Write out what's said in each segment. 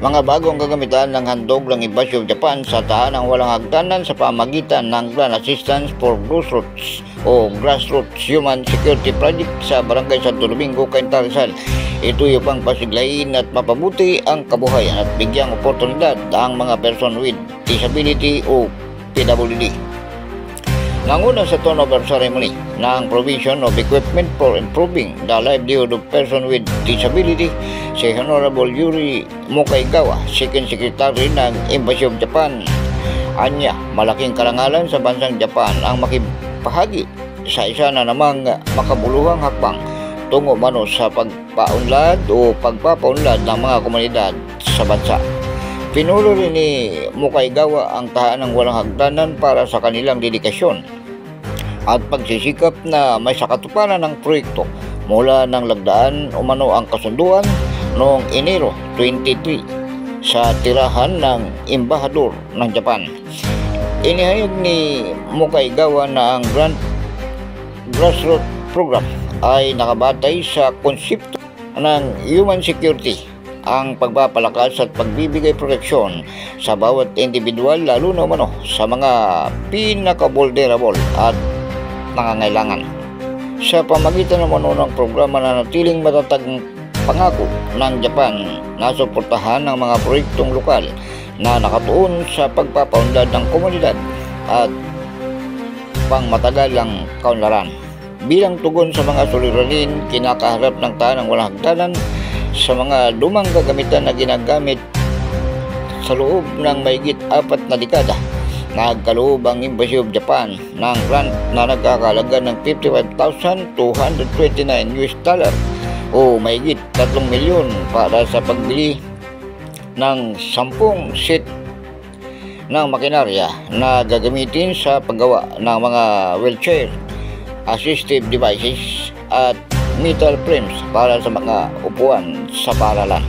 Mga bagong gagamitan ng handog ng Embassy of Japan sa tahanang walang hagdanan sa pamagitan ng Grand Assistance for Grassroots Human Security Project sa Barangay Santo Domingo, Cainta, Rizal. Ito upang pasiglayin at mapabuti ang kabuhayan at bigyang oportunidad ang mga person with disability o PWD. Nanguna sa turnover ceremony ng provision of equipment for improving the livelihood of person with disability si Honorable Yuri Mukaigawa, Second Secretary ng Embassy of Japan. Anya, malaking karangalan sa bansang Japan ang makipahagi sa isa na namang makabuluhang hakbang tungo mano sa pagpaunlad o pagpapaunlad ng mga komunidad sa bansa. Pinulo rin ni Mukaigawa ang tahanang walang hagdanan para sa kanilang dedikasyon at pagsisikap na may sakatuparan ng proyekto mula ng lagdaan umano ang kasunduan noong Enero 23 sa tirahan ng Embahador ng Japan. Inihayag ni Mukaigawa na ang Grassroots Program ay nakabatay sa konsepto ng human security, ang pagpapalakas at pagbibigay proteksyon sa bawat individual lalo na umano sa mga pinaka-vulnerable at nangangailangan. Sa pamagitan naman ng programa na natiling matatag pangako ng Japan na suportahan ng mga proyektong lokal na nakatuon sa pagpapaunlad ng komunidad at pangmatagalang kaunlaran. Bilang tugon sa mga suliranin kinakaharap ng tahanang walang hagdanan sa mga lumang gagamitan na ginagamit sa loob ng mahigit 4 na dekada, nagkaloob ang Embassy of Japan ng grant na nagkakalaga ng $55,229 o mahigit 3 milyon para sa pagbili ng 10 set ng makinarya na gagamitin sa paggawa ng mga wheelchair, assistive devices at metal frames para sa mga upuan sa paaralan.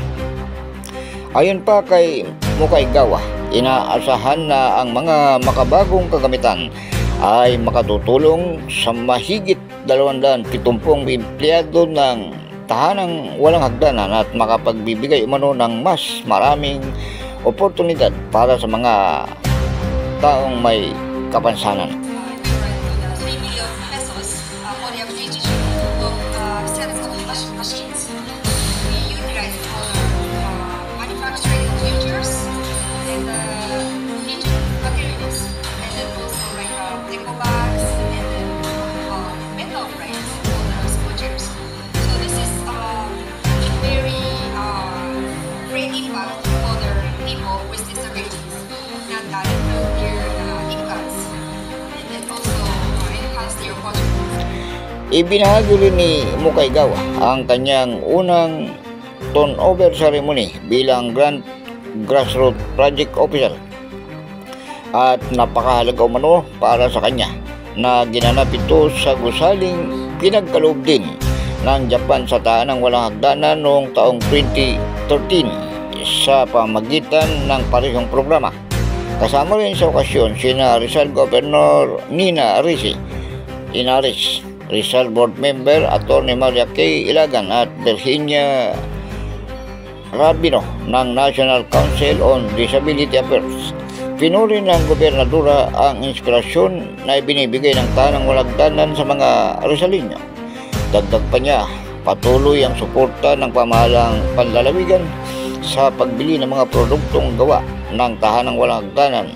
Ayon pa kay Mukaigawa, inaasahan na ang mga makabagong kagamitan ay makatutulong sa mahigit 270 empleyado ng tahanang walang hagdanan at makapagbibigay umano ng mas maraming oportunidad para sa mga taong may kapansanan. Ibinahagi rin ni Mukaigawa ang kanyang unang turnover ceremony bilang Grassroots Project Officer at napakahalaga umano para sa kanya na ginanap ito sa gusaling pinagkaloob din ng Japan sa tahanang walang hagdanan noong taong 2013 sa pamagitan ng parehong programa. Kasama rin sa okasyon sina Rizal Governor Nina Risi Inares, Rizal Board Member Atty. Maria K. Ilagan at Virginia Rabino ng National Council on Disability Affairs. Pinuri ng gobernadora ang inspirasyon na ibinibigay ng tahanang walang hagdanan sa mga Rizalinyo. Dagdag pa niya, patuloy ang suporta ng pamahalang panlalawigan sa pagbili ng mga produktong gawa ng tahanang walang hagdanan.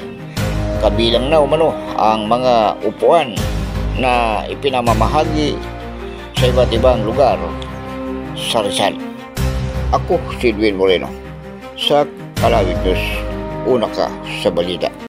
Kabilang na umano ang mga upuan na ipinamamahagi sa iba't ibang lugar sa Rizal. Ako si Edwin Moreno sa Kalawit News, una ka sa balita.